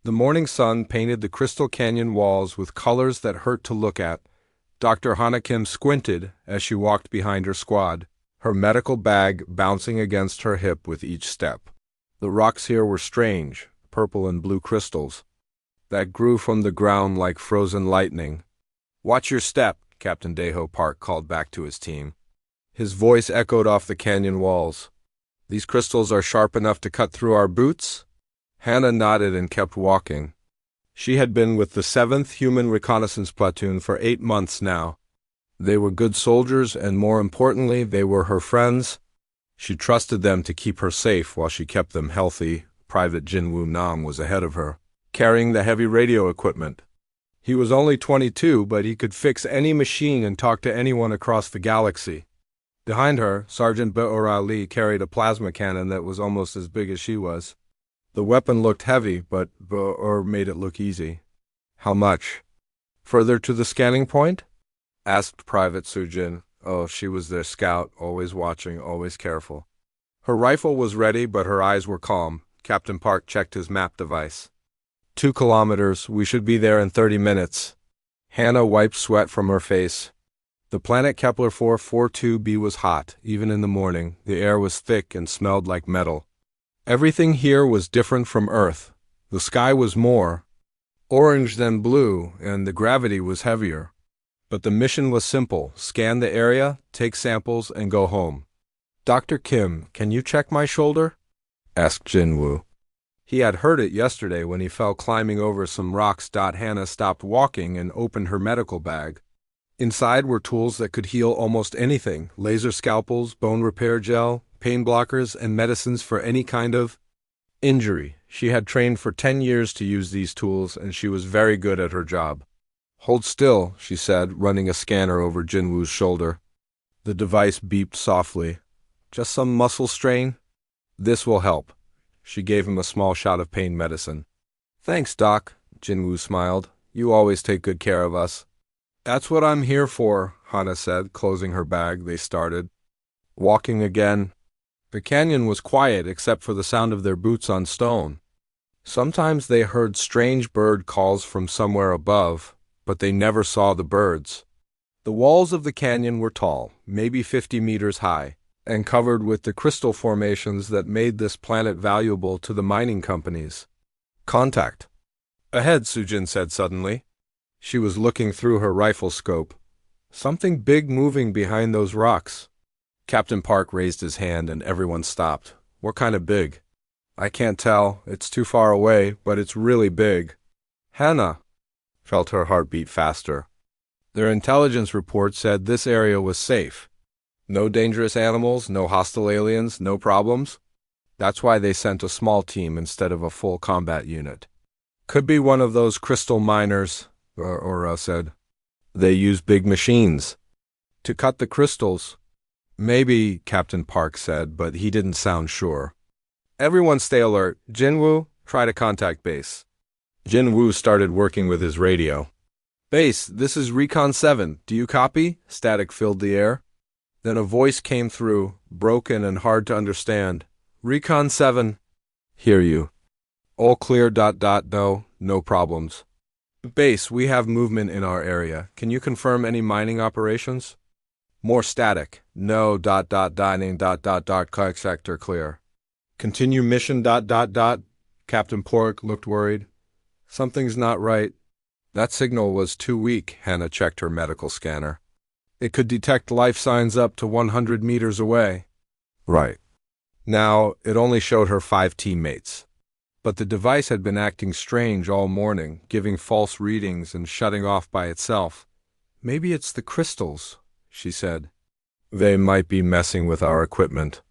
The morning sun painted the Crystal Canyon walls with colors that hurt to look at. Dr. Hanakim squinted as she walked behind her squad, her medical bag bouncing against her hip with each step. The rocks here were strange, purple and blue crystals, that grew from the ground like frozen lightning. "Watch your step," Captain Deho Park called back to his team. His voice echoed off the canyon walls. "These crystals are sharp enough to cut through our boots?" Hannah nodded and kept walking. She had been with the 7th Human Reconnaissance Platoon for 8 months now. They were good soldiers, and more importantly, they were her friends. She trusted them to keep her safe while she kept them healthy. Private Jinwoo Nam was ahead of her, carrying the heavy radio equipment. He was only 22, but he could fix any machine and talk to anyone across the galaxy. Behind her, Sergeant Be'or Ali carried a plasma cannon that was almost as big as she was. The weapon looked heavy, but Be'or made it look easy. "How much?" "Further to the scanning point?" asked Private Sujin. Oh, she was their scout, always watching, always careful. Her rifle was ready, but her eyes were calm. Captain Park checked his map device. 2 kilometers. We should be there in 30 minutes. Hannah wiped sweat from her face. The planet Kepler 442b was hot, even in the morning. The air was thick and smelled like metal. Everything here was different from Earth. The sky was more orange than blue, and the gravity was heavier. But the mission was simple: scan the area, take samples, and go home. "Dr. Kim, can you check my shoulder?" asked Jinwoo. He had heard it yesterday when he fell climbing over some rocks. Hannah stopped walking and opened her medical bag. Inside were tools that could heal almost anything: laser scalpels, bone repair gel, pain blockers, and medicines for any kind of injury. She had trained for 10 years to use these tools, and she was very good at her job. "Hold still," she said, running a scanner over Jinwoo's shoulder. The device beeped softly. "Just some muscle strain? This will help." She gave him a small shot of pain medicine. "Thanks, Doc," Jinwoo smiled. "You always take good care of us." "That's what I'm here for," Hannah said, closing her bag. They started walking again. The canyon was quiet except for the sound of their boots on stone. Sometimes they heard strange bird calls from somewhere above, but they never saw the birds. The walls of the canyon were tall, maybe 50 meters high, and covered with the crystal formations that made this planet valuable to the mining companies. "Contact." "Ahead," Sujin said suddenly. She was looking through her rifle scope. "Something big moving behind those rocks." Captain Park raised his hand and everyone stopped. "What kind of big?" "I can't tell. It's too far away, but it's really big." Hannah felt her heart beat faster. Their intelligence report said this area was safe. No dangerous animals, no hostile aliens, no problems. That's why they sent a small team instead of a full combat unit. "Could be one of those crystal miners," Ora said. "They use big machines to cut the crystals." "Maybe," Captain Park said, but he didn't sound sure. "Everyone stay alert. Jinwoo, try to contact base." Jinwoo started working with his radio. "Base, this is Recon 7. Do you copy?" Static filled the air. Then a voice came through, broken and hard to understand. "Recon 7. Hear you. All clear. No problems. Base, we have movement in our area. Can you confirm any mining operations?" More static. "No. Dining. Sector clear. Continue mission. Captain Pork looked worried. "Something's not right." That signal was too weak. Hannah checked her medical scanner. It could detect life signs up to 100 meters away. Right. Now, it only showed her 5 teammates. But the device had been acting strange all morning, giving false readings and shutting off by itself. "Maybe it's the crystals," she said. "They might be messing with our equipment."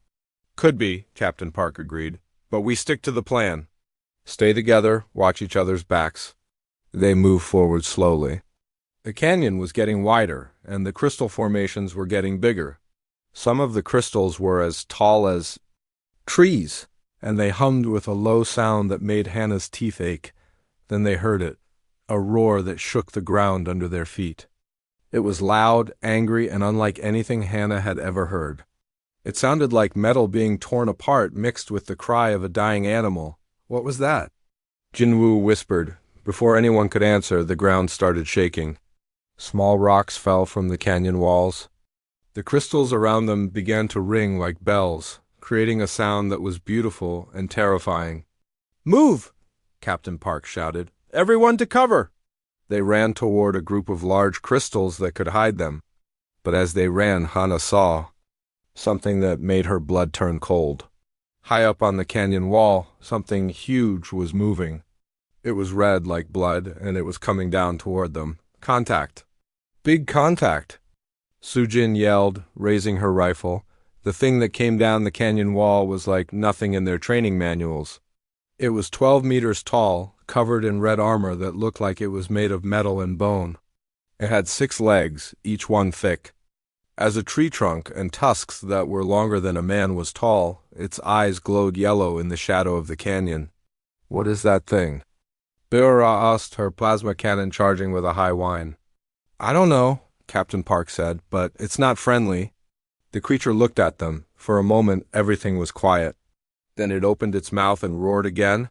"Could be," Captain Park agreed. "But we stick to the plan. Stay together, watch each other's backs." They moved forward slowly. The canyon was getting wider, and the crystal formations were getting bigger. Some of the crystals were as tall as trees, and they hummed with a low sound that made Hannah's teeth ache. Then they heard it, a roar that shook the ground under their feet. It was loud, angry, and unlike anything Hannah had ever heard. It sounded like metal being torn apart mixed with the cry of a dying animal. What was that? Jinwoo whispered. Before anyone could answer, the ground started shaking. Small rocks fell from the canyon walls. The crystals around them began to ring like bells, creating a sound that was beautiful and terrifying. "Move!" Captain Park shouted. "Everyone to cover!" They ran toward a group of large crystals that could hide them. But as they ran, Hana saw something that made her blood turn cold. High up on the canyon wall, something huge was moving. It was red like blood, and it was coming down toward them. Contact! Big contact! Sujin yelled, raising her rifle. The thing that came down the canyon wall was like nothing in their training manuals. It was 12 meters tall, covered in red armor that looked like it was made of metal and bone. It had 6 legs, each one thick. As a tree trunk and tusks that were longer than a man was tall, its eyes glowed yellow in the shadow of the canyon. "What is that thing?" Beora asked, her plasma cannon charging with a high whine. "I don't know," Captain Park said, "but it's not friendly." The creature looked at them. For a moment, everything was quiet. Then it opened its mouth and roared again.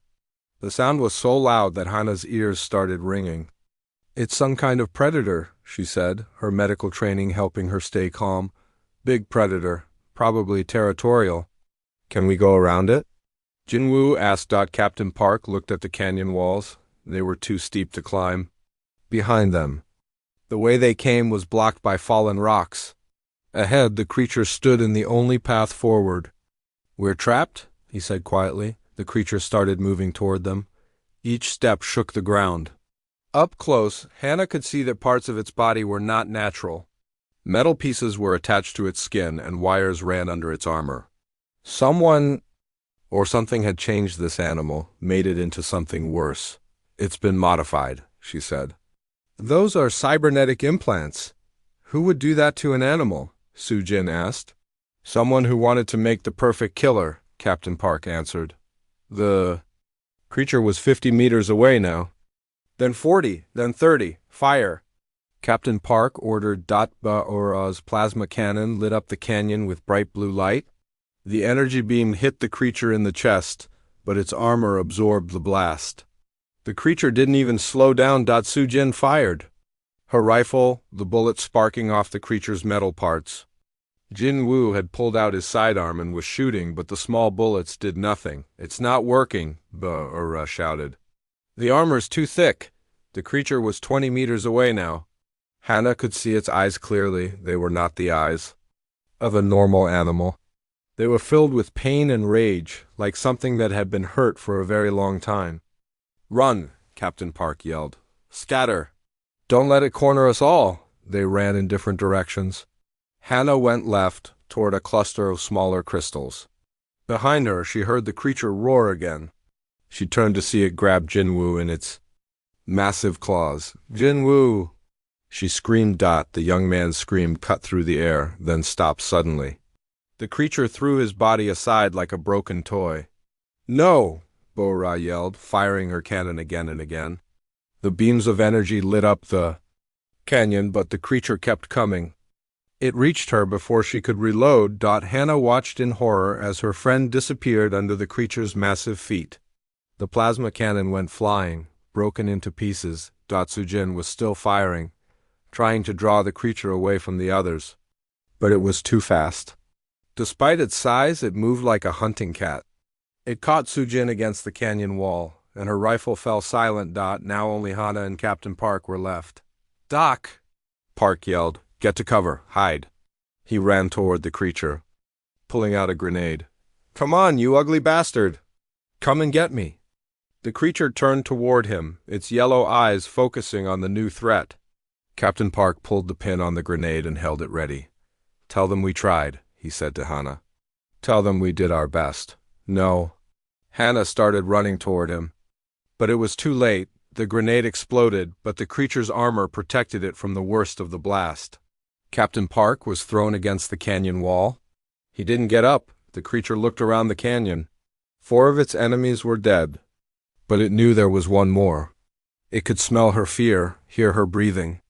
The sound was so loud that Hana's ears started ringing. "It's some kind of predator," she said, her medical training helping her stay calm. "Big predator, probably territorial." "Can we go around it?" Jinwoo asked. Captain Park looked at the canyon walls. They were too steep to climb. Behind them, the way they came was blocked by fallen rocks. Ahead, the creature stood in the only path forward. "We're trapped," he said quietly. The creature started moving toward them. Each step shook the ground. Up close, Hana could see that parts of its body were not natural. Metal pieces were attached to its skin, and wires ran under its armor. Someone or something had changed this animal, made it into something worse. "It's been modified," she said. "Those are cybernetic implants. Who would do that to an animal?" Sujin asked. "Someone who wanted to make the perfect killer," Captain Park answered. The creature was 50 meters away now. Then 40, then 30. Fire! Captain Park ordered. Baora's plasma cannon lit up the canyon with bright blue light. The energy beam hit the creature in the chest, but its armor absorbed the blast. The creature didn't even slow down. Sujin fired. Her rifle, the bullet sparking off the creature's metal parts. Jinwoo had pulled out his sidearm and was shooting, but the small bullets did nothing. "It's not working," Baora shouted. "The armor's too thick." The creature was 20 meters away now. Hana could see its eyes clearly. They were not the eyes of a normal animal. They were filled with pain and rage, like something that had been hurt for a very long time. "Run!" Captain Park yelled. "Scatter! Don't let it corner us all!" They ran in different directions. Hana went left, toward a cluster of smaller crystals. Behind her, she heard the creature roar again. She turned to see it grab Jinwoo in its massive claws. "Jinwoo!" She screamed. The young man's scream cut through the air, then stopped suddenly. The creature threw his body aside like a broken toy. "No!" Baora yelled, firing her cannon again and again. The beams of energy lit up the canyon, but the creature kept coming. It reached her before she could reload. Hana watched in horror as her friend disappeared under the creature's massive feet. The plasma cannon went flying, broken into pieces. Sujin was still firing, trying to draw the creature away from the others. But it was too fast. Despite its size, it moved like a hunting cat. It caught Sujin against the canyon wall, and her rifle fell silent. Now only Hana and Captain Park were left. "Doc!" Park yelled. "Get to cover. Hide." He ran toward the creature, pulling out a grenade. "Come on, you ugly bastard! Come and get me!" The creature turned toward him, its yellow eyes focusing on the new threat. Captain Park pulled the pin on the grenade and held it ready. "Tell them we tried," he said to Hana. "Tell them we did our best." "No." Hana started running toward him. But it was too late. The grenade exploded, but the creature's armor protected it from the worst of the blast. Captain Park was thrown against the canyon wall. He didn't get up. The creature looked around the canyon. 4 of its enemies were dead. But it knew there was one more. It could smell her fear, hear her breathing.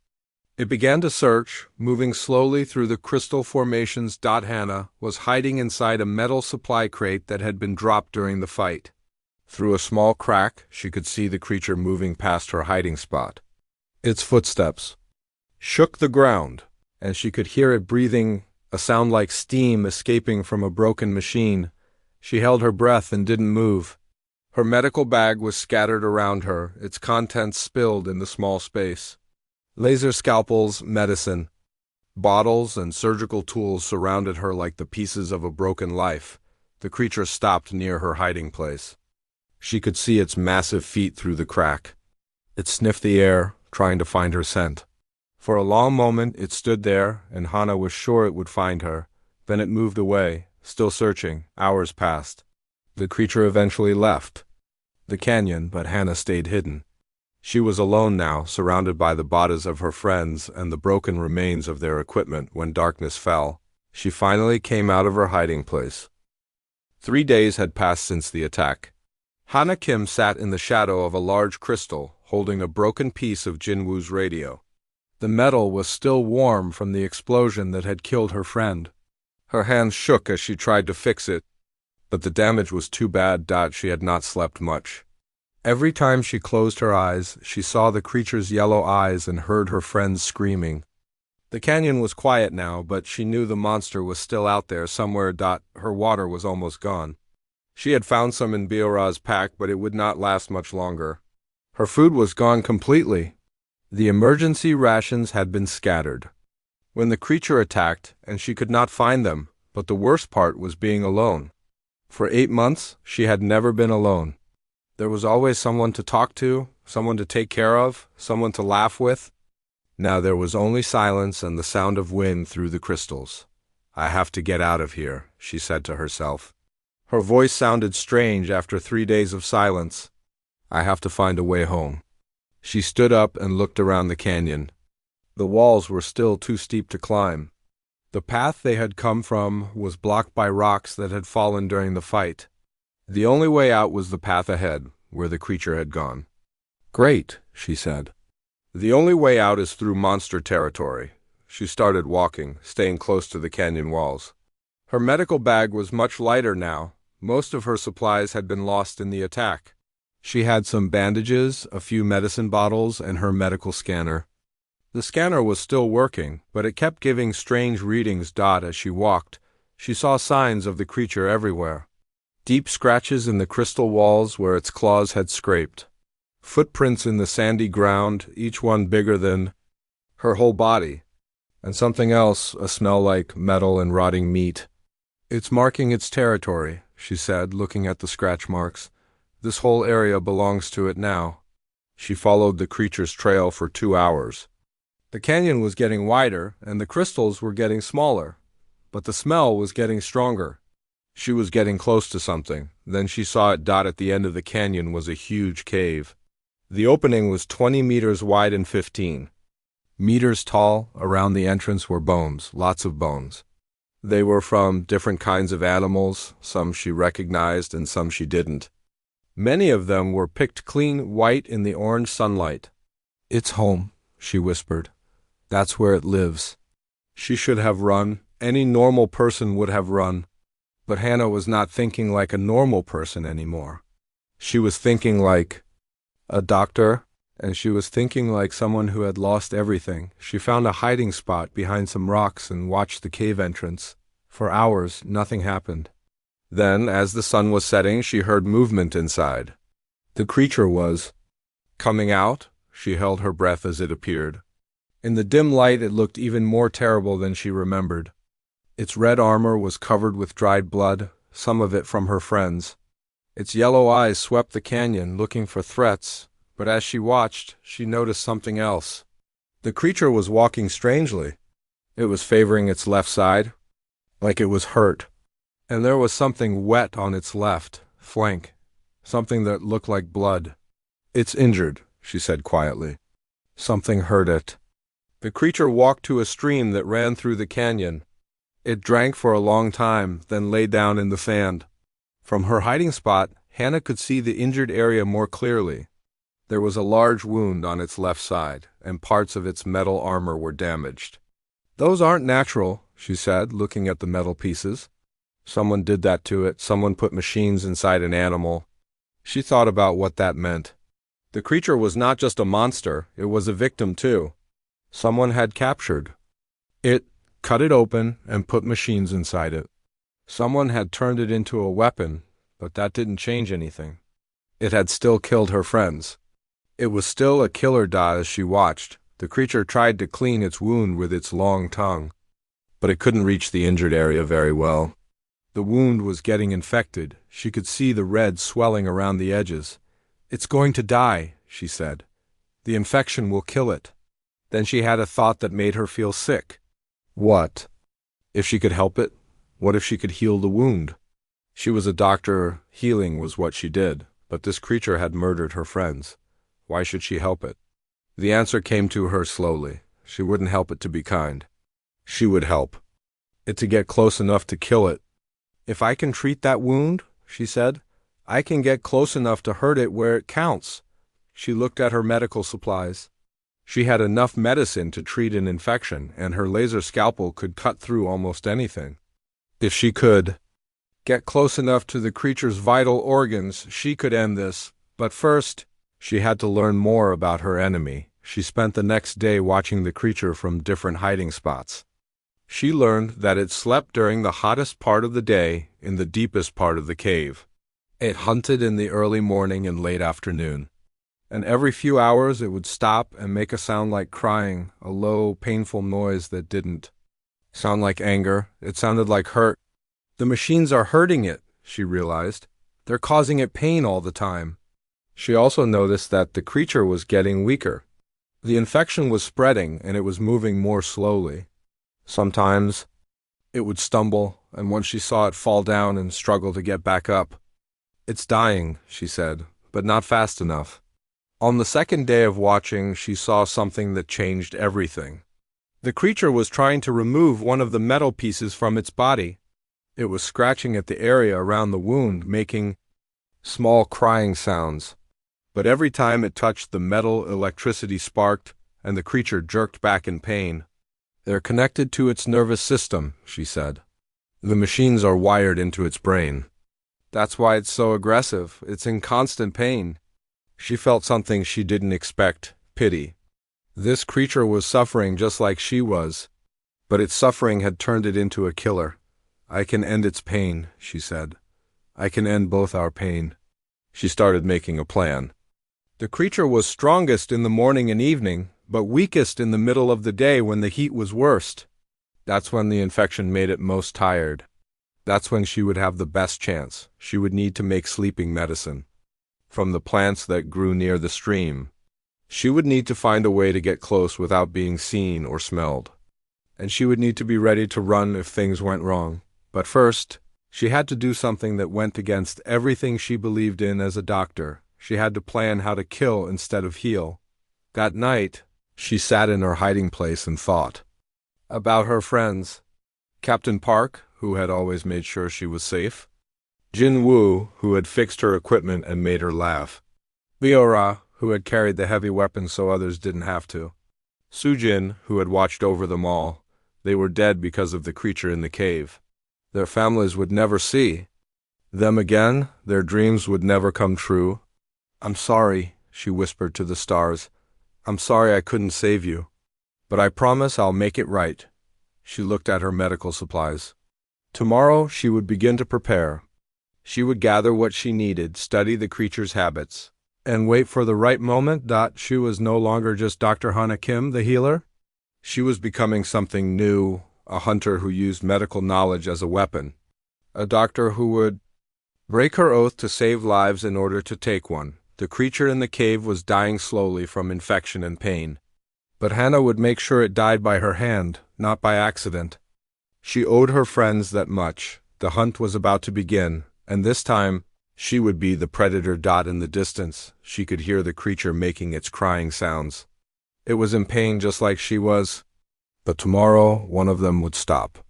It began to search, moving slowly through the crystal formations. Hana was hiding inside a metal supply crate that had been dropped during the fight. Through a small crack, she could see the creature moving past her hiding spot. Its footsteps shook the ground, and she could hear it breathing, a sound like steam escaping from a broken machine. She held her breath and didn't move. Her medical bag was scattered around her, its contents spilled in the small space. Laser scalpels, medicine, bottles, and surgical tools surrounded her like the pieces of a broken life. The creature stopped near her hiding place. She could see its massive feet through the crack. It sniffed the air, trying to find her scent. For a long moment it stood there, and Hana was sure it would find her. Then it moved away, still searching. Hours passed. The creature eventually left the canyon, but Hana stayed hidden. She was alone now, surrounded by the bodies of her friends and the broken remains of their equipment. When darkness fell, she finally came out of her hiding place. 3 days had passed since the attack. Hana Kim sat in the shadow of a large crystal, holding a broken piece of Jinwoo's radio. The metal was still warm from the explosion that had killed her friend. Her hands shook as she tried to fix it, but the damage was too bad. She had not slept much. Every time she closed her eyes, she saw the creature's yellow eyes and heard her friends screaming. The canyon was quiet now, but she knew the monster was still out there somewhere. Her water was almost gone. She had found some in Biora's pack, but it would not last much longer. Her food was gone completely. The emergency rations had been scattered when the creature attacked, and she could not find them, but the worst part was being alone. For 8 months, she had never been alone. There was always someone to talk to, someone to take care of, someone to laugh with. Now there was only silence and the sound of wind through the crystals. "I have to get out of here," she said to herself. Her voice sounded strange after 3 days of silence. "I have to find a way home." She stood up and looked around the canyon. The walls were still too steep to climb. The path they had come from was blocked by rocks that had fallen during the fight. The only way out was the path ahead, where the creature had gone. "Great," she said. "The only way out is through monster territory." She started walking, staying close to the canyon walls. Her medical bag was much lighter now. Most of her supplies had been lost in the attack. She had some bandages, a few medicine bottles, and her medical scanner. The scanner was still working, but it kept giving strange readings. As she walked, she saw signs of the creature everywhere. Deep scratches in the crystal walls where its claws had scraped. Footprints in the sandy ground, each one bigger than her whole body. And something else, a smell like metal and rotting meat. "It's marking its territory," she said, looking at the scratch marks. "This whole area belongs to it now." She followed the creature's trail for 2 hours. The canyon was getting wider, and the crystals were getting smaller, but the smell was getting stronger. She was getting close to something. Then she saw it. At the end of the canyon was a huge cave. The opening was 20 meters wide and 15 meters tall. Around the entrance were bones, lots of bones. They were from different kinds of animals, some she recognized and some she didn't. Many of them were picked clean white in the orange sunlight. "It's home," she whispered. "That's where it lives." She should have run. Any normal person would have run. But Hana was not thinking like a normal person anymore. She was thinking like a doctor, and she was thinking like someone who had lost everything. She found a hiding spot behind some rocks and watched the cave entrance. For hours, nothing happened. Then, as the sun was setting, she heard movement inside. The creature was coming out. She held her breath as it appeared. In the dim light, it looked even more terrible than she remembered. Its red armor was covered with dried blood, some of it from her friends. Its yellow eyes swept the canyon, looking for threats, but as she watched, she noticed something else. The creature was walking strangely. It was favoring its left side, like it was hurt. And there was something wet on its left flank, something that looked like blood. "It's injured," she said quietly. "Something hurt it." The creature walked to a stream that ran through the canyon. It drank for a long time, then lay down in the sand. From her hiding spot, Hana could see the injured area more clearly. There was a large wound on its left side, and parts of its metal armor were damaged. "Those aren't natural," she said, looking at the metal pieces. "Someone did that to it. Someone put machines inside an animal." She thought about what that meant. The creature was not just a monster, it was a victim too. Someone had captured it, cut it open, and put machines inside it. Someone had turned it into a weapon, but that didn't change anything. It had still killed her friends. It was still a killer. As she watched, the creature tried to clean its wound with its long tongue, but it couldn't reach the injured area very well. The wound was getting infected. She could see the red swelling around the edges. "It's going to die," she said. "The infection will kill it." Then she had a thought that made her feel sick. What if she could help it? What if she could heal the wound? She was a doctor. Healing was what she did, but this creature had murdered her friends. Why should she help it? The answer came to her slowly. She wouldn't help it to be kind. She would help it to get close enough to kill it. "If I can treat that wound," she said, "I can get close enough to hurt it where it counts." She looked at her medical supplies. She had enough medicine to treat an infection, and her laser scalpel could cut through almost anything. If she could get close enough to the creature's vital organs, she could end this. But first, she had to learn more about her enemy. She spent the next day watching the creature from different hiding spots. She learned that it slept during the hottest part of the day in the deepest part of the cave. It hunted in the early morning and late afternoon. And every few hours it would stop and make a sound like crying, a low, painful noise that didn't sound like anger. It sounded like hurt. The machines are hurting it, she realized. They're causing it pain all the time. She also noticed that the creature was getting weaker. The infection was spreading, and it was moving more slowly. Sometimes it would stumble, and once she saw it fall down and struggle to get back up. "It's dying," she said, "but not fast enough." On the second day of watching, she saw something that changed everything. The creature was trying to remove one of the metal pieces from its body. It was scratching at the area around the wound, making small crying sounds. But every time it touched the metal, electricity sparked, and the creature jerked back in pain. "They're connected to its nervous system," she said. "The machines are wired into its brain. That's why it's so aggressive. It's in constant pain." She felt something she didn't expect: pity. This creature was suffering just like she was, but its suffering had turned it into a killer. "I can end its pain," she said. "I can end both our pain." She started making a plan. The creature was strongest in the morning and evening, but weakest in the middle of the day when the heat was worst. That's when the infection made it most tired. That's when she would have the best chance. She would need to make sleeping medicine from the plants that grew near the stream. She would need to find a way to get close without being seen or smelled. And she would need to be ready to run if things went wrong. But first, she had to do something that went against everything she believed in as a doctor. She had to plan how to kill instead of heal. That night, she sat in her hiding place and thought about her friends. Captain Park, who had always made sure she was safe. Jin Woo, who had fixed her equipment and made her laugh. Biora, who had carried the heavy weapons so others didn't have to. Sujin, who had watched over them all. They were dead because of the creature in the cave. Their families would never see them again. Their dreams would never come true. "I'm sorry," she whispered to the stars. "I'm sorry I couldn't save you. But I promise I'll make it right." She looked at her medical supplies. Tomorrow she would begin to prepare. She would gather what she needed, study the creature's habits, and wait for the right moment. She was no longer just Dr. Hana Kim, the healer. She was becoming something new, a hunter who used medical knowledge as a weapon, a doctor who would break her oath to save lives in order to take one. The creature in the cave was dying slowly from infection and pain. But Hannah would make sure it died by her hand, not by accident. She owed her friends that much. The hunt was about to begin, and this time, she would be the predator. In the distance, she could hear the creature making its crying sounds. It was in pain just like she was. But tomorrow, one of them would stop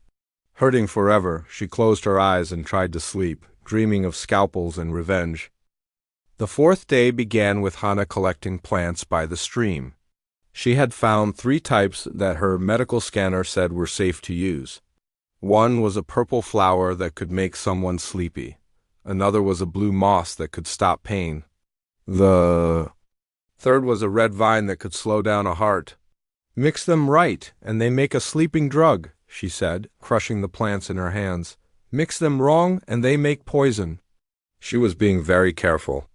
hurting forever. She closed her eyes and tried to sleep, dreaming of scalpels and revenge. The fourth day began with Hana collecting plants by the stream. She had found 3 types that her medical scanner said were safe to use. One was a purple flower that could make someone sleepy. Another was a blue moss that could stop pain. The third was a red vine that could slow down a heart. Mix them right, and they make a sleeping drug, she said, crushing the plants in her hands. Mix them wrong, and they make poison. She was being very careful.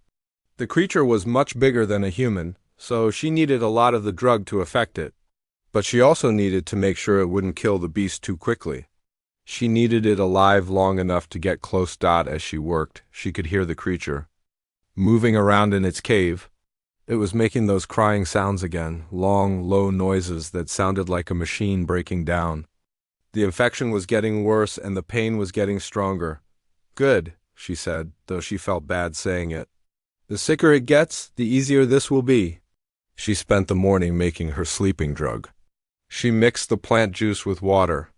The creature was much bigger than a human, so she needed a lot of the drug to affect it. But she also needed to make sure it wouldn't kill the beast too quickly. She needed it alive long enough to get close. As she worked, she could hear the creature moving around in its cave. It was making those crying sounds again, long, low noises that sounded like a machine breaking down. The infection was getting worse and the pain was getting stronger. Good, she said, though she felt bad saying it. The sicker it gets, the easier this will be. She spent the morning making her sleeping drug. She mixed the plant juice with water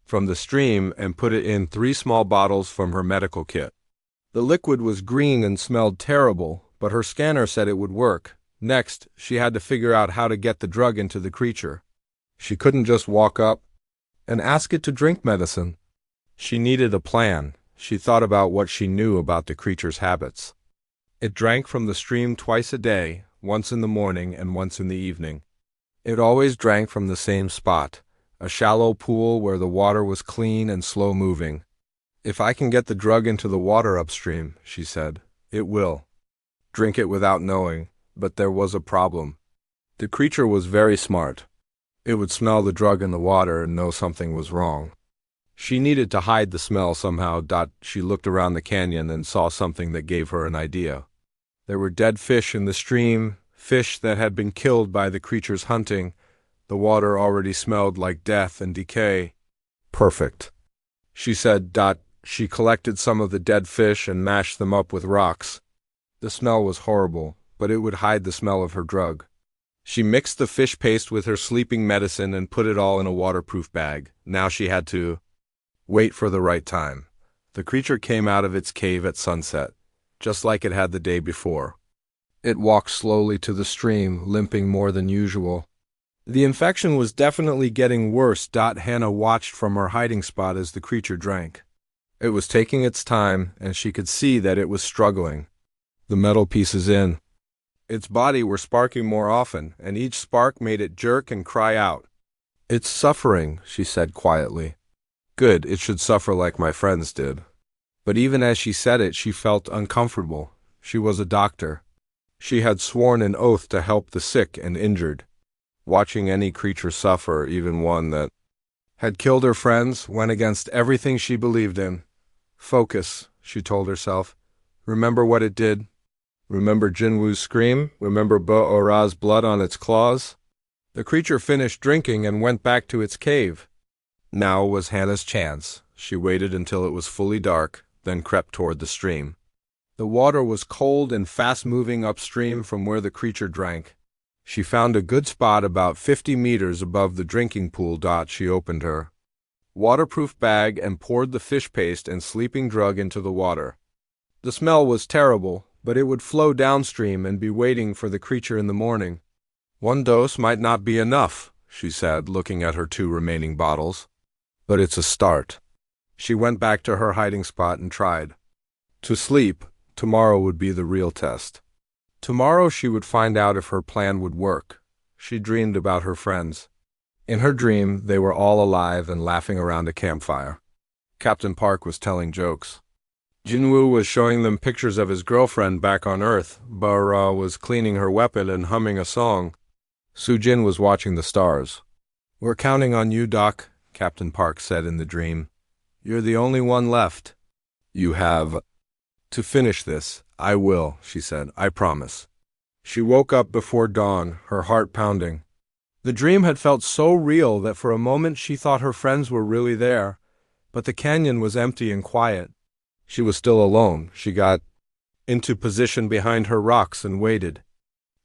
from the stream and put it in 3 small bottles from her medical kit. The liquid was green and smelled terrible, but her scanner said it would work. Next, she had to figure out how to get the drug into the creature. She couldn't just walk up and ask it to drink medicine. She needed a plan. She thought about what she knew about the creature's habits. It drank from the stream twice a day, once in the morning and once in the evening. It always drank from the same spot, a shallow pool where the water was clean and slow-moving. If I can get the drug into the water upstream, she said, it will. Drink it without knowing, but there was a problem. The creature was very smart. It would smell the drug in the water and know something was wrong. She needed to hide the smell somehow. She looked around the canyon and saw something that gave her an idea. There were dead fish in the stream, fish that had been killed by the creature's hunting. The water already smelled like death and decay. Perfect, she said. She collected some of the dead fish and mashed them up with rocks. The smell was horrible, but it would hide the smell of her drug. She mixed the fish paste with her sleeping medicine and put it all in a waterproof bag. Now she had to wait for the right time. The creature came out of its cave at sunset, just like it had the day before. It walked slowly to the stream, limping more than usual. The infection was definitely getting worse. Hannah watched from her hiding spot as the creature drank. It was taking its time, and she could see that it was struggling. The metal pieces in its body were sparking more often, and each spark made it jerk and cry out. It's suffering, she said quietly. Good, it should suffer like my friends did. But even as she said it, she felt uncomfortable. She was a doctor. She had sworn an oath to help the sick and injured. Watching any creature suffer, even one that had killed her friends, went against everything she believed in. Focus, she told herself. Remember what it did. Remember Jinwoo's scream? Remember Bo-Ora's blood on its claws? The creature finished drinking and went back to its cave. Now was Hannah's chance. She waited until it was fully dark, then crept toward the stream. The water was cold and fast-moving upstream from where the creature drank. She found a good spot about 50 meters above the drinking pool. She opened her waterproof bag and poured the fish paste and sleeping drug into the water. The smell was terrible, but it would flow downstream and be waiting for the creature in the morning. 1 dose might not be enough, she said, looking at her 2 remaining bottles. But it's a start. She went back to her hiding spot and tried to sleep. Tomorrow would be the real test. Tomorrow she would find out if her plan would work. She dreamed about her friends. In her dream, they were all alive and laughing around a campfire. Captain Park was telling jokes. Jinwoo was showing them pictures of his girlfriend back on Earth. Bo-Ora was cleaning her weapon and humming a song. Soo-Jin was watching the stars. We're counting on you, Doc, Captain Park said in the dream. You're the only one left. You have to finish this. I will, she said. I promise. She woke up before dawn, her heart pounding. The dream had felt so real that for a moment she thought her friends were really there, but the canyon was empty and quiet. She was still alone. She got into position behind her rocks and waited.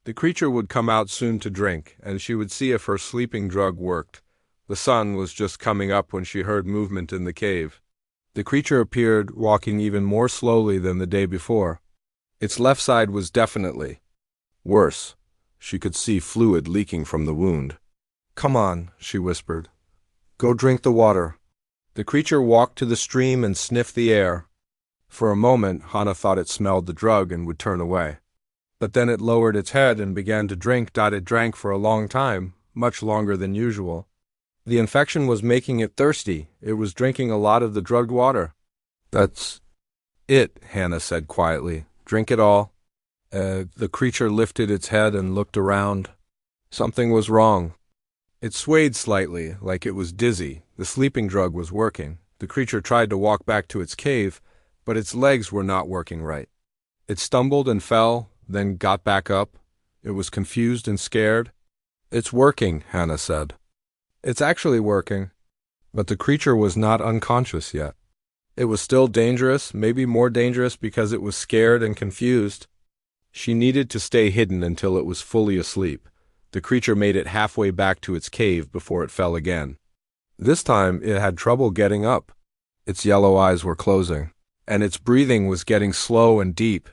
The creature would come out soon to drink, and she would see if her sleeping drug worked. The sun was just coming up when she heard movement in the cave. The creature appeared, walking even more slowly than the day before. Its left side was definitely worse. She could see fluid leaking from the wound. Come on, she whispered. Go drink the water. The creature walked to the stream and sniffed the air. For a moment, Hannah thought it smelled the drug and would turn away. But then it lowered its head and began to drink. It drank for a long time, much longer than usual. The infection was making it thirsty. It was drinking a lot of the drugged water. "That's it," Hannah said quietly. "Drink it all." The creature lifted its head and looked around. Something was wrong. It swayed slightly, like it was dizzy. The sleeping drug was working. The creature tried to walk back to its cave, but its legs were not working right. It stumbled and fell, then got back up. It was confused and scared. "It's working," Hannah said. "It's actually working." But the creature was not unconscious yet. It was still dangerous, maybe more dangerous because it was scared and confused. She needed to stay hidden until it was fully asleep. The creature made it halfway back to its cave before it fell again. This time it had trouble getting up. Its yellow eyes were closing, and its breathing was getting slow and deep.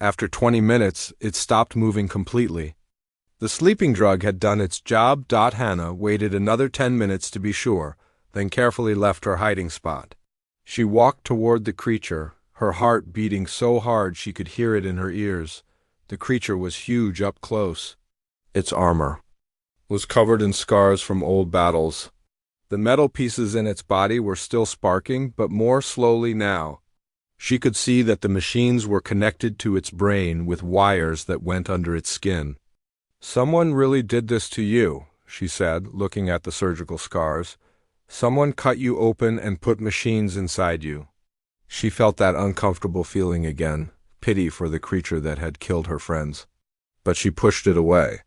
After 20 minutes, it stopped moving completely. The sleeping drug had done its job. Hannah waited another 10 minutes to be sure, then carefully left her hiding spot. She walked toward the creature, her heart beating so hard she could hear it in her ears. The creature was huge up close. Its armor was covered in scars from old battles. The metal pieces in its body were still sparking, but more slowly now. She could see that the machines were connected to its brain with wires that went under its skin. "Someone really did this to you," she said, looking at the surgical scars. "Someone cut you open and put machines inside you." She felt that uncomfortable feeling again, pity for the creature that had killed her friends. But she pushed it away.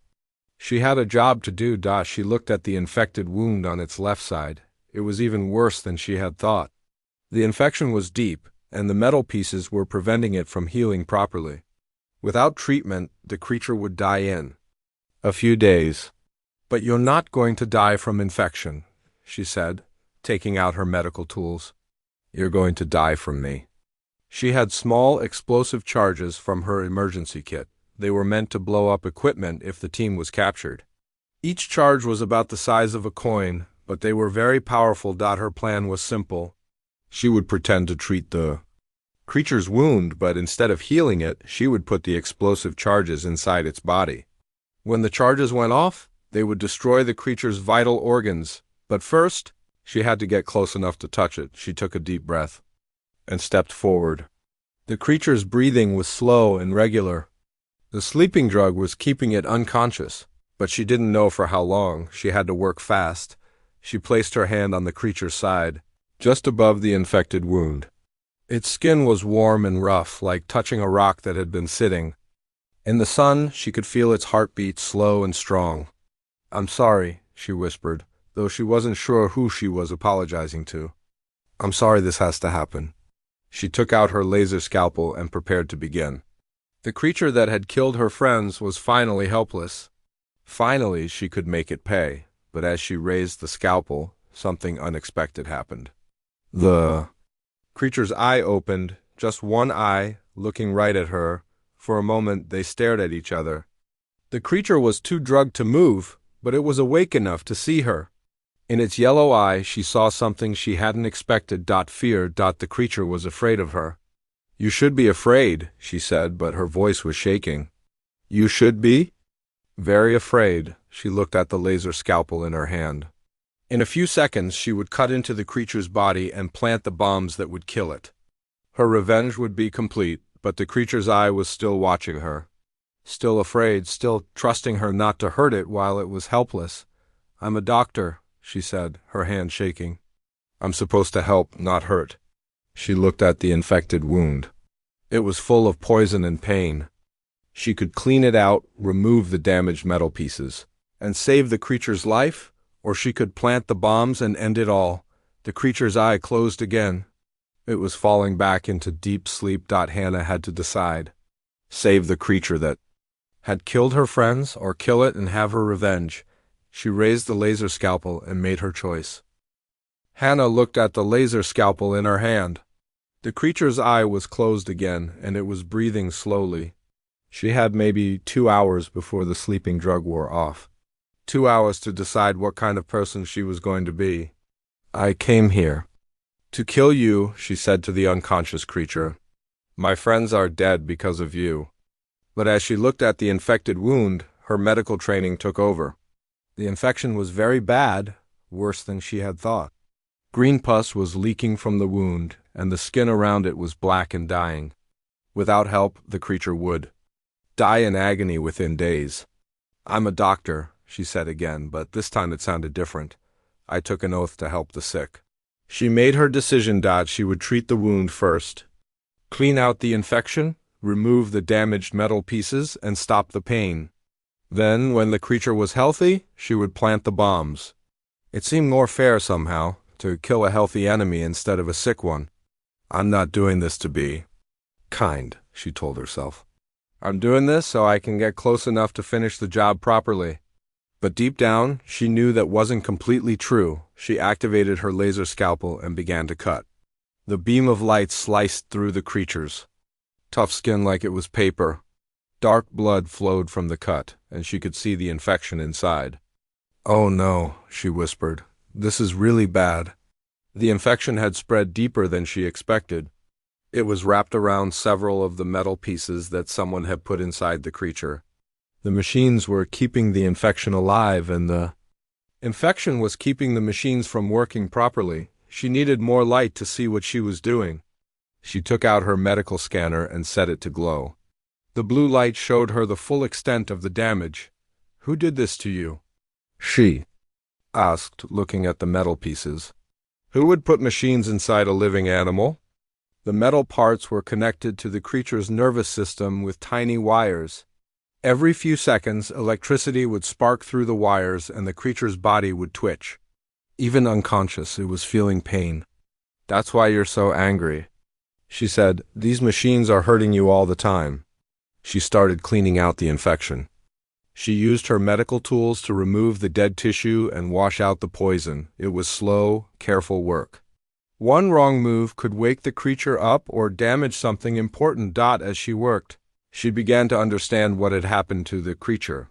She had a job to do. She looked at the infected wound on its left side. It was even worse than she had thought. The infection was deep, and the metal pieces were preventing it from healing properly. Without treatment, the creature would die in a few days. "But you're not going to die from infection," she said, taking out her medical tools. "You're going to die from me." She had small explosive charges from her emergency kit. They were meant to blow up equipment if the team was captured. Each charge was about the size of a coin, but they were very powerful. Her plan was simple. She would pretend to treat the creature's wound, but instead of healing it, she would put the explosive charges inside its body. When the charges went off, they would destroy the creature's vital organs. But first, she had to get close enough to touch it. She took a deep breath and stepped forward. The creature's breathing was slow and regular. The sleeping drug was keeping it unconscious, but she didn't know for how long. She had to work fast. She placed her hand on the creature's side, just above the infected wound. Its skin was warm and rough, like touching a rock that had been sitting. In the sun, she could feel its heartbeat slow and strong. "I'm sorry," she whispered, though she wasn't sure who she was apologizing to. "I'm sorry this has to happen." She took out her laser scalpel and prepared to begin. The creature that had killed her friends was finally helpless. Finally, she could make it pay, but as she raised the scalpel, something unexpected happened. The creature's eye opened, just one eye, looking right at her. For a moment, they stared at each other. The creature was too drugged to move, but it was awake enough to see her. In its yellow eye, she saw something she hadn't expected. Fear. The creature was afraid of her. "You should be afraid," she said, but her voice was shaking. "You should be?" "Very afraid." She looked at the laser scalpel in her hand. In a few seconds, she would cut into the creature's body and plant the bombs that would kill it. Her revenge would be complete, but the creature's eye was still watching her. Still afraid, still trusting her not to hurt it while it was helpless. "I'm a doctor," she said, her hand shaking. "I'm supposed to help, not hurt." She looked at the infected wound. It was full of poison and pain. She could clean it out, remove the damaged metal pieces, and save the creature's life, or she could plant the bombs and end it all. The creature's eye closed again. It was falling back into deep sleep. Hannah had to decide. Save the creature that had killed her friends, or kill it and have her revenge. She raised the laser scalpel and made her choice. Hannah looked at the laser scalpel in her hand. The creature's eye was closed again, and it was breathing slowly. She had maybe 2 hours before the sleeping drug wore off. 2 hours to decide what kind of person she was going to be. "I came here to kill you," she said to the unconscious creature. My friends are dead because of you. But as she looked at the infected wound, her medical training took over. The infection was very bad, worse than she had thought. Green pus was leaking from the wound, and the skin around it was black and dying. Without help, the creature would die in agony within days. I'm a doctor, she said again, but this time it sounded different. I took an oath to help the sick. She made her decision. She would treat the wound first, clean out the infection, remove the damaged metal pieces, and stop the pain. Then, when the creature was healthy, she would plant the bombs. It seemed more fair somehow, to kill a healthy enemy instead of a sick one. I'm not doing this to be kind, she told herself. I'm doing this so I can get close enough to finish the job properly. But deep down, she knew that wasn't completely true. She activated her laser scalpel and began to cut. The beam of light sliced through the creature's tough skin like it was paper. Dark blood flowed from the cut, and she could see the infection inside. Oh no, she whispered. This is really bad. The infection had spread deeper than she expected. It was wrapped around several of the metal pieces that someone had put inside the creature. The machines were keeping the infection alive, and the infection was keeping the machines from working properly. She needed more light to see what she was doing. She took out her medical scanner and set it to glow. The blue light showed her the full extent of the damage. Who did this to you? She asked, looking at the metal pieces. Who would put machines inside a living animal? The metal parts were connected to the creature's nervous system with tiny wires. Every few seconds, electricity would spark through the wires and the creature's body would twitch. Even unconscious, it was feeling pain. That's why you're so angry, she said. These machines are hurting you all the time. She started cleaning out the infection. She used her medical tools to remove the dead tissue and wash out the poison. It was slow, careful work. One wrong move could wake the creature up or damage something important. As she worked, she began to understand what had happened to the creature.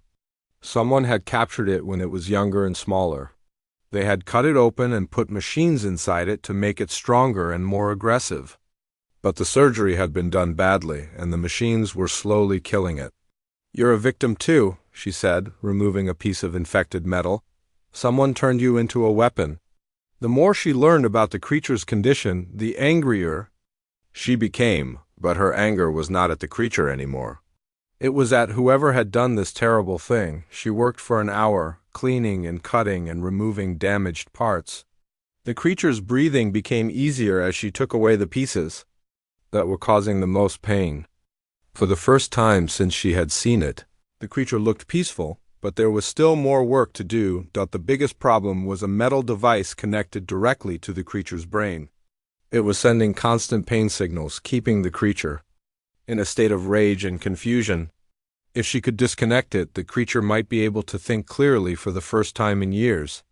Someone had captured it when it was younger and smaller. They had cut it open and put machines inside it to make it stronger and more aggressive. But the surgery had been done badly, and the machines were slowly killing it. You're a victim too, she said, removing a piece of infected metal. Someone turned you into a weapon. The more she learned about the creature's condition, the angrier she became, but her anger was not at the creature anymore. It was at whoever had done this terrible thing. She worked for an hour, cleaning and cutting and removing damaged parts. The creature's breathing became easier as she took away the pieces that were causing the most pain. For the first time since she had seen it, the creature looked peaceful, but there was still more work to do. The biggest problem was a metal device connected directly to the creature's brain. It was sending constant pain signals, keeping the creature in a state of rage and confusion. If she could disconnect it, the creature might be able to think clearly for the first time in years.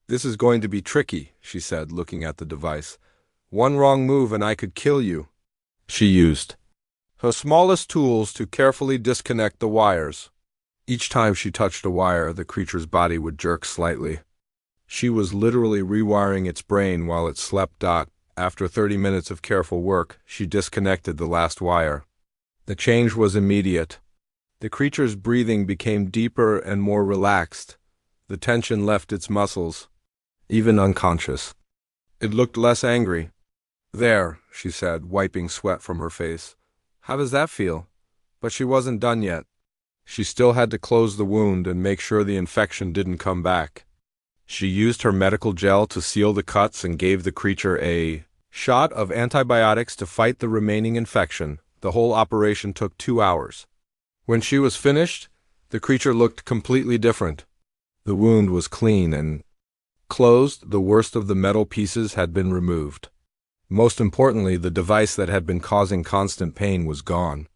This is going to be tricky, she said, looking at the device. One wrong move and I could kill you. She used her smallest tools to carefully disconnect the wires. Each time she touched a wire, the creature's body would jerk slightly. She was literally rewiring its brain while it slept. After 30 minutes of careful work, she disconnected the last wire. The change was immediate. The creature's breathing became deeper and more relaxed. The tension left its muscles, even unconscious. It looked less angry. There, she said, wiping sweat from her face. How does that feel? But she wasn't done yet. She still had to close the wound and make sure the infection didn't come back. She used her medical gel to seal the cuts and gave the creature a shot of antibiotics to fight the remaining infection. The whole operation took 2 hours. When she was finished, the creature looked completely different. The wound was clean and closed. The worst of the metal pieces had been removed. Most importantly, the device that had been causing constant pain was gone.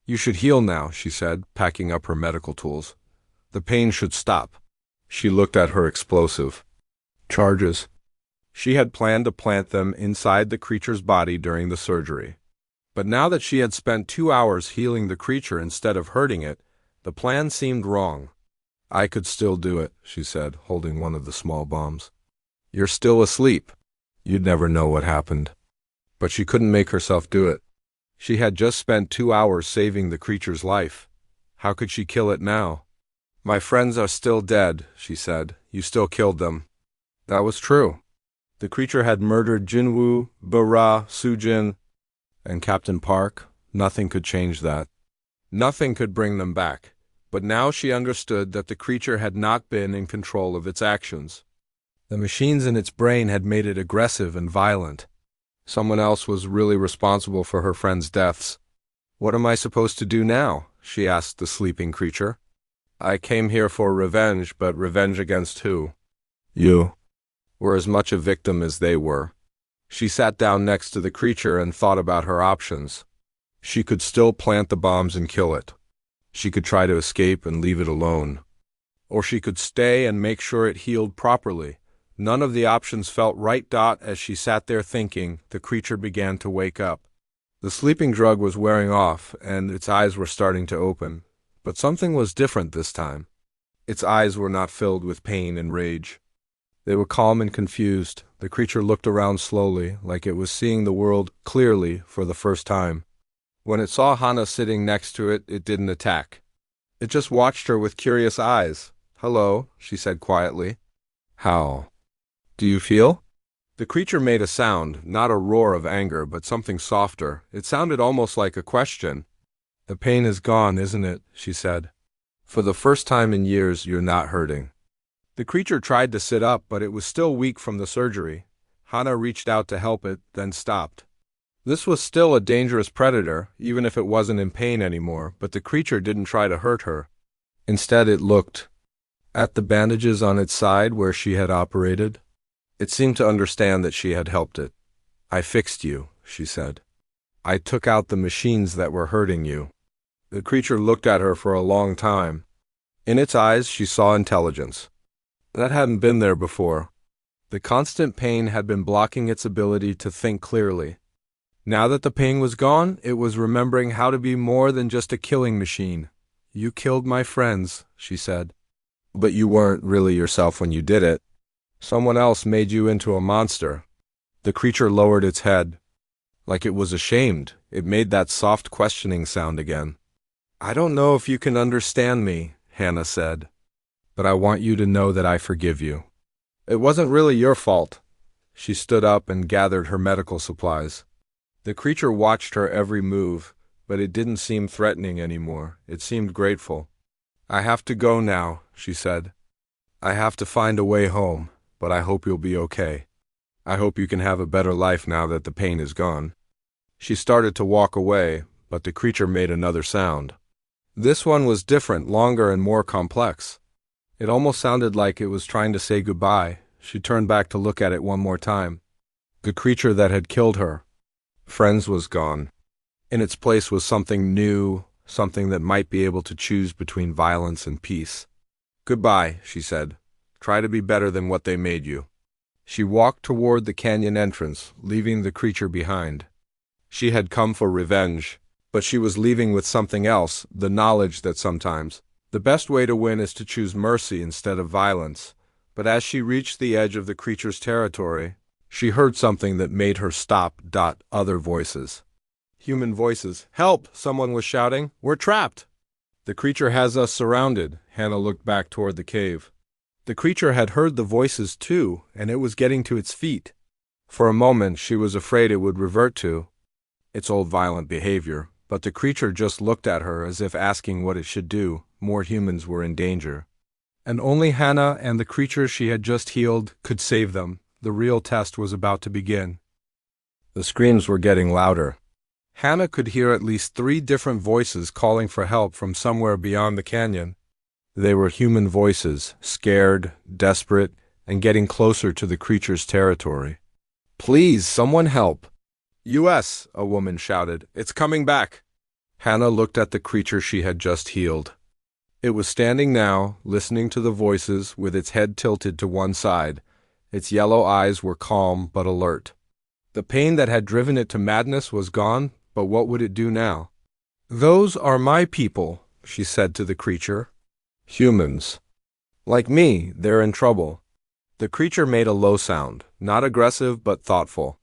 You should heal now, she said, packing up her medical tools. The pain should stop. She looked at her explosive charges. She had planned to plant them inside the creature's body during the surgery. But now that she had spent 2 hours healing the creature instead of hurting it, the plan seemed wrong. I could still do it, she said, holding one of the small bombs. You're still asleep. You'd never know what happened. But she couldn't make herself do it. She had just spent 2 hours saving the creature's life. How could she kill it now? My friends are still dead, she said. You still killed them. That was true. The creature had murdered Jinwoo, Bara, Sujin, and Captain Park. Nothing could change that. Nothing could bring them back. But now she understood that the creature had not been in control of its actions. The machines in its brain had made it aggressive and violent. Someone else was really responsible for her friends' deaths. What am I supposed to do now? She asked the sleeping creature. I came here for revenge, but revenge against who? You were as much a victim as they were. She sat down next to the creature and thought about her options. She could still plant the bombs and kill it. She could try to escape and leave it alone. Or she could stay and make sure it healed properly. None of the options felt right. As she sat there thinking, the creature began to wake up. The sleeping drug was wearing off, and its eyes were starting to open. But something was different this time. Its eyes were not filled with pain and rage. They were calm and confused. The creature looked around slowly, like it was seeing the world clearly for the first time. When it saw Hana sitting next to it, it didn't attack. It just watched her with curious eyes. Hello, she said quietly. How do you feel? The creature made a sound, not a roar of anger, but something softer. It sounded almost like a question. The pain is gone, isn't it? She said. For the first time in years, you're not hurting. The creature tried to sit up, but it was still weak from the surgery. Hana reached out to help it, then stopped. This was still a dangerous predator, even if it wasn't in pain anymore, but the creature didn't try to hurt her. Instead, it looked at the bandages on its side where she had operated. It seemed to understand that she had helped it. I fixed you, she said. I took out the machines that were hurting you. The creature looked at her for a long time. In its eyes, she saw intelligence. That hadn't been there before. The constant pain had been blocking its ability to think clearly. Now that the pain was gone, it was remembering how to be more than just a killing machine. You killed my friends, she said. But you weren't really yourself when you did it. Someone else made you into a monster. The creature lowered its head. Like it was ashamed, it made that soft questioning sound again. I don't know if you can understand me, Hana said. But I want you to know that I forgive you. It wasn't really your fault. She stood up and gathered her medical supplies. The creature watched her every move, but it didn't seem threatening anymore. It seemed grateful. I have to go now, she said. I have to find a way home, but I hope you'll be okay. I hope you can have a better life now that the pain is gone. She started to walk away, but the creature made another sound. This one was different, longer and more complex. It almost sounded like it was trying to say goodbye. She turned back to look at it one more time. The creature that had killed her. Friends was gone. In its place was something new, something that might be able to choose between violence and peace. Goodbye, she said. Try to be better than what they made you. She walked toward the canyon entrance, leaving the creature behind. She had come for revenge, but she was leaving with something else, the knowledge that sometimes the best way to win is to choose mercy instead of violence. But as she reached the edge of the creature's territory, she heard something that made her stop. Other voices. Human voices. Help! Someone was shouting. We're trapped! The creature has us surrounded. Hana looked back toward the cave. The creature had heard the voices too, and it was getting to its feet. For a moment, she was afraid it would revert to its old violent behavior, but the creature just looked at her as if asking what it should do. More humans were in danger. And only Hana and the creature she had just healed could save them. The real test was about to begin. The screams were getting louder. Hana could hear at least 3 different voices calling for help from somewhere beyond the canyon. They were human voices, scared, desperate, and getting closer to the creature's territory. Please, someone help! US, a woman shouted. It's coming back! Hana looked at the creature she had just healed. It was standing now, listening to the voices with its head tilted to one side. Its yellow eyes were calm but alert. The pain that had driven it to madness was gone, but what would it do now? Those are my people, she said to the creature. Humans. Like me, they're in trouble. The creature made a low sound, not aggressive but thoughtful.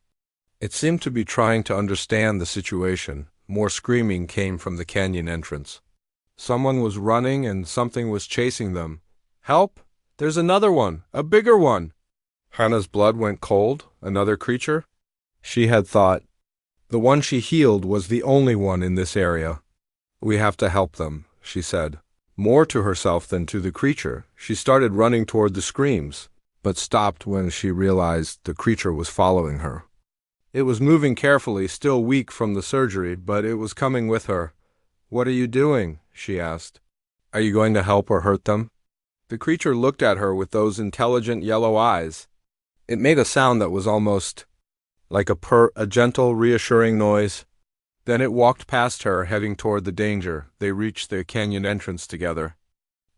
It seemed to be trying to understand the situation. More screaming came from the canyon entrance. Someone was running and something was chasing them. "Help! There's another one! A bigger one!" Hannah's blood went cold. Another creature? She had thought. The one she healed was the only one in this area. "We have to help them," she said. More to herself than to the creature, she started running toward the screams, but stopped when she realized the creature was following her. It was moving carefully, still weak from the surgery, but it was coming with her. "What are you doing?" she asked. "Are you going to help or hurt them?" The creature looked at her with those intelligent yellow eyes. It made a sound that was almost like a purr, a gentle, reassuring noise. Then it walked past her, heading toward the danger. They reached the canyon entrance together.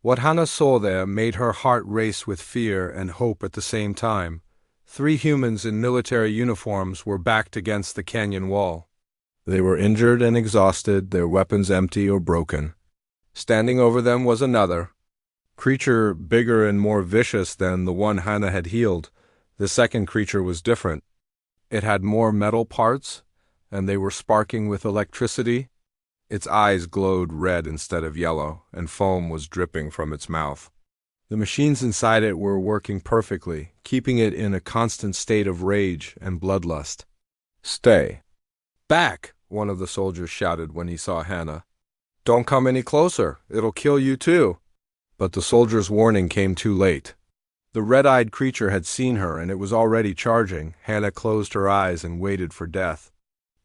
What Hannah saw there made her heart race with fear and hope at the same time. 3 humans in military uniforms were backed against the canyon wall. They were injured and exhausted, their weapons empty or broken. Standing over them was another creature, bigger and more vicious than the one Hannah had healed. The second creature was different. It had more metal parts, and they were sparking with electricity. Its eyes glowed red instead of yellow, and foam was dripping from its mouth. The machines inside it were working perfectly, keeping it in a constant state of rage and bloodlust. "Stay back!" one of the soldiers shouted when he saw Hannah. "Don't come any closer. It'll kill you too." But the soldier's warning came too late. The red-eyed creature had seen her, and it was already charging. Hannah closed her eyes and waited for death.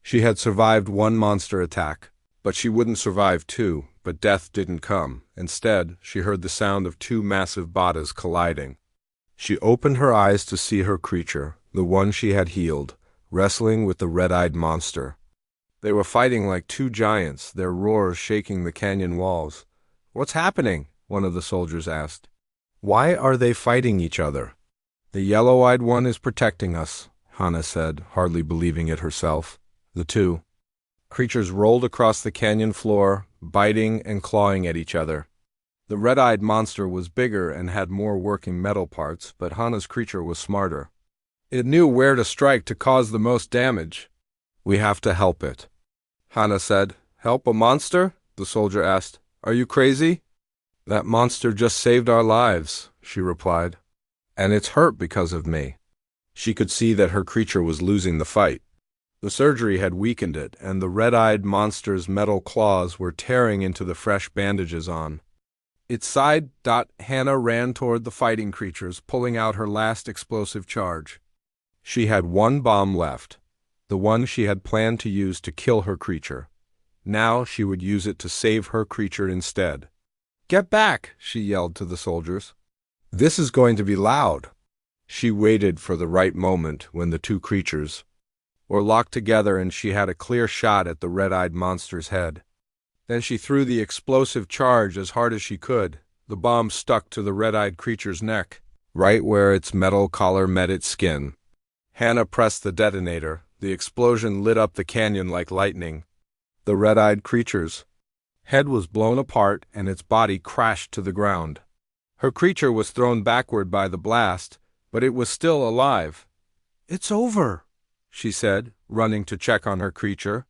She had survived 1 monster attack, but she wouldn't survive 2, but death didn't come. Instead, she heard the sound of 2 massive bodies colliding. She opened her eyes to see her creature, the one she had healed, wrestling with the red-eyed monster. They were fighting like 2 giants, their roars shaking the canyon walls. "What's happening?" one of the soldiers asked. "Why are they fighting each other?" "The yellow-eyed one is protecting us," Hannah said, hardly believing it herself. The 2 creatures rolled across the canyon floor, biting and clawing at each other. The red-eyed monster was bigger and had more working metal parts, but Hannah's creature was smarter. It knew where to strike to cause the most damage. "We have to help it," Hannah said. "Help a monster?" the soldier asked. "Are you crazy?" "That monster just saved our lives," she replied. "And it's hurt because of me." She could see that her creature was losing the fight. The surgery had weakened it, and the red-eyed monster's metal claws were tearing into the fresh bandages on its side. Hannah ran toward the fighting creatures, pulling out her last explosive charge. She had 1 bomb left, the one she had planned to use to kill her creature. Now she would use it to save her creature instead. "Get back!" she yelled to the soldiers. "This is going to be loud." She waited for the right moment when the 2 creatures were locked together and she had a clear shot at the red-eyed monster's head. Then she threw the explosive charge as hard as she could. The bomb stuck to the red-eyed creature's neck, right where its metal collar met its skin. Hannah pressed the detonator. The explosion lit up the canyon like lightning. The red-eyed creature's head was blown apart and its body crashed to the ground. Her creature was thrown backward by the blast, but it was still alive. "It's over," she said, running to check on her creature.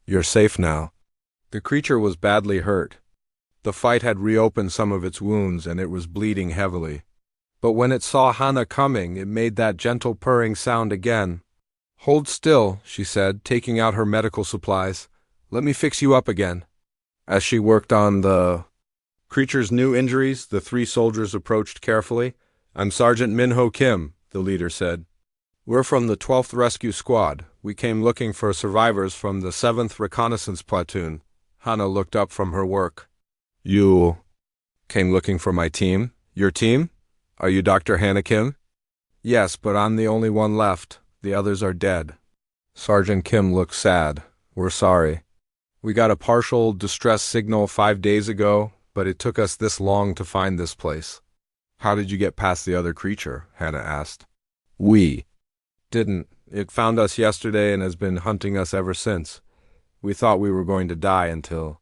"You're safe now." The creature was badly hurt. The fight had reopened some of its wounds and it was bleeding heavily. But when it saw Hannah coming, it made that gentle purring sound again. "Hold still," she said, taking out her medical supplies. "Let me fix you up again." As she worked on the creature's new injuries, the 3 soldiers approached carefully. "I'm Sergeant Minho Kim," the leader said. "We're from the 12th Rescue Squad. We came looking for survivors from the 7th Reconnaissance Platoon." Hannah looked up from her work. "You came looking for my team? Your team? Are you Dr. Hannah Kim?" "Yes, but I'm the only one left. The others are dead." Sergeant Kim looked sad. "We're sorry. We got a partial distress signal 5 days ago, but it took us this long to find this place." "How did you get past the other creature?" Hannah asked. "We didn't. It found us yesterday and has been hunting us ever since. We thought we were going to die until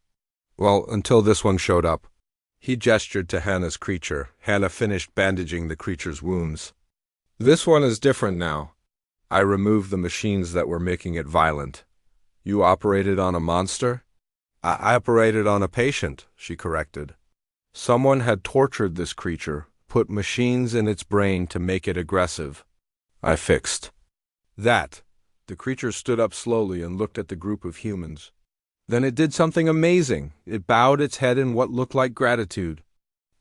this one showed up." He gestured to Hannah's creature. Hannah finished bandaging the creature's wounds. "This one is different now. I removed the machines that were making it violent. You operated on a monster? I operated on a patient, she corrected. Someone had tortured this creature, put machines in its brain to make it aggressive. I fixed that. The creature stood up slowly and looked at the group of humans. Then it did something amazing. It bowed its head in what looked like gratitude.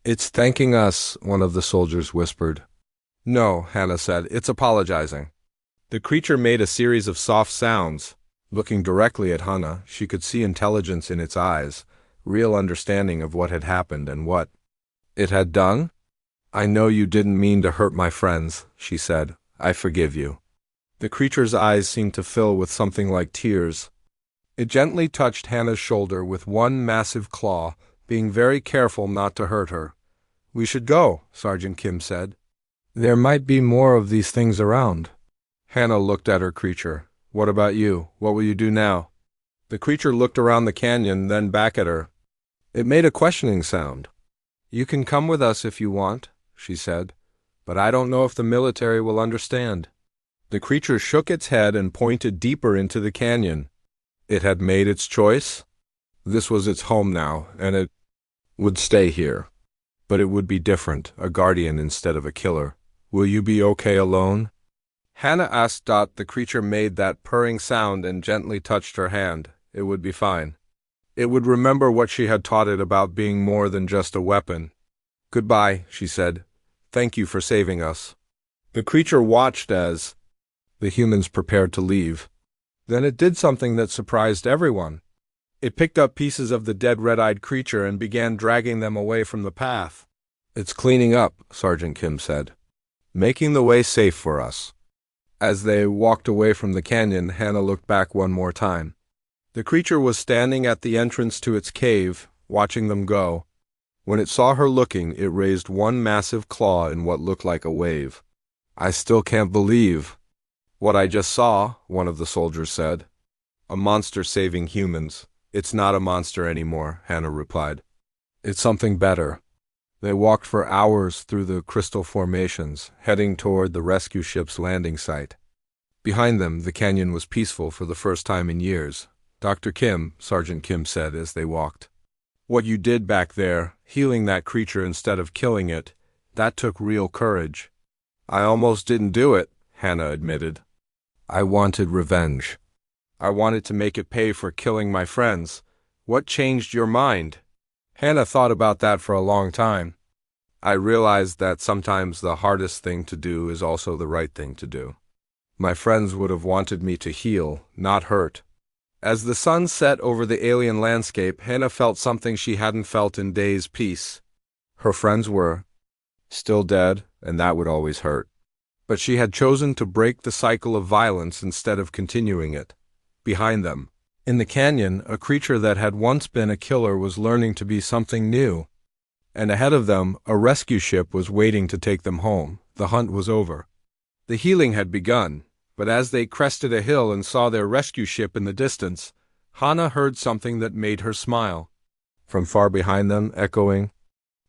It's thanking us, one of the soldiers whispered. No, Hannah said, it's apologizing. The creature made a series of soft sounds. Looking directly at Hannah, she could see intelligence in its eyes, real understanding of what had happened and what it had done. I know you didn't mean to hurt my friends, she said. I forgive you. The creature's eyes seemed to fill with something like tears. It gently touched Hannah's shoulder with one massive claw, being very careful not to hurt her. We should go, Sergeant Kim said. There might be more of these things around. Hannah looked at her creature. What about you? What will you do now? The creature looked around the canyon, then back at her. It made a questioning sound. You can come with us if you want, she said, but I don't know if the military will understand. The creature shook its head and pointed deeper into the canyon. It had made its choice. This was its home now, and it would stay here. But it would be different, a guardian instead of a killer. Will you be okay alone? Hannah asked. The creature made that purring sound and gently touched her hand. It would be fine. It would remember what she had taught it about being more than just a weapon. Goodbye, she said. Thank you for saving us. The creature watched as the humans prepared to leave. Then it did something that surprised everyone. It picked up pieces of the dead red-eyed creature and began dragging them away from the path. It's cleaning up, Sergeant Kim said, making the way safe for us. As they walked away from the canyon, Hannah looked back one more time. The creature was standing at the entrance to its cave, watching them go. When it saw her looking, it raised one massive claw in what looked like a wave. I still can't believe what I just saw, one of the soldiers said. A monster saving humans. It's not a monster anymore, Hannah replied. It's something better. They walked for hours through the crystal formations, heading toward the rescue ship's landing site. Behind them, the canyon was peaceful for the first time in years. Dr. Kim, Sergeant Kim said as they walked. What you did back there, healing that creature instead of killing it, that took real courage. I almost didn't do it, Hannah admitted. I wanted revenge. I wanted to make it pay for killing my friends. What changed your mind? Hannah thought about that for a long time. I realized that sometimes the hardest thing to do is also the right thing to do. My friends would have wanted me to heal, not hurt. As the sun set over the alien landscape, Hannah felt something she hadn't felt in days. Peace. Her friends were still dead, and that would always hurt. But she had chosen to break the cycle of violence instead of continuing it. Behind them, in the canyon, a creature that had once been a killer was learning to be something new. And ahead of them, a rescue ship was waiting to take them home. The hunt was over. The healing had begun, but as they crested a hill and saw their rescue ship in the distance, Hannah heard something that made her smile. From far behind them, echoing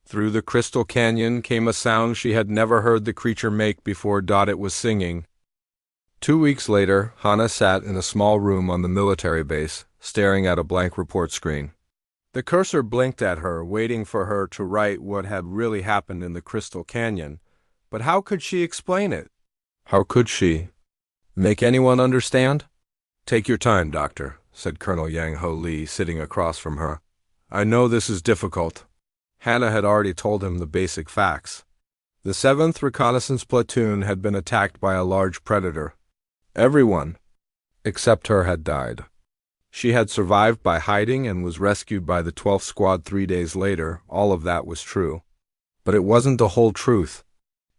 through the crystal canyon, came a sound she had never heard the creature make before. It was singing. 2 weeks later, Hannah sat in a small room on the military base, staring at a blank report screen. The cursor blinked at her, waiting for her to write what had really happened in the Crystal Canyon. But how could she explain it? How could she make anyone understand? Take your time, Doctor, said Colonel Yang Ho Lee, sitting across from her. I know this is difficult. Hannah had already told him the basic facts. The 7th Reconnaissance Platoon had been attacked by a large predator. Everyone, except her, had died. She had survived by hiding and was rescued by the 12th Squad 3 days later. All of that was true. But it wasn't the whole truth.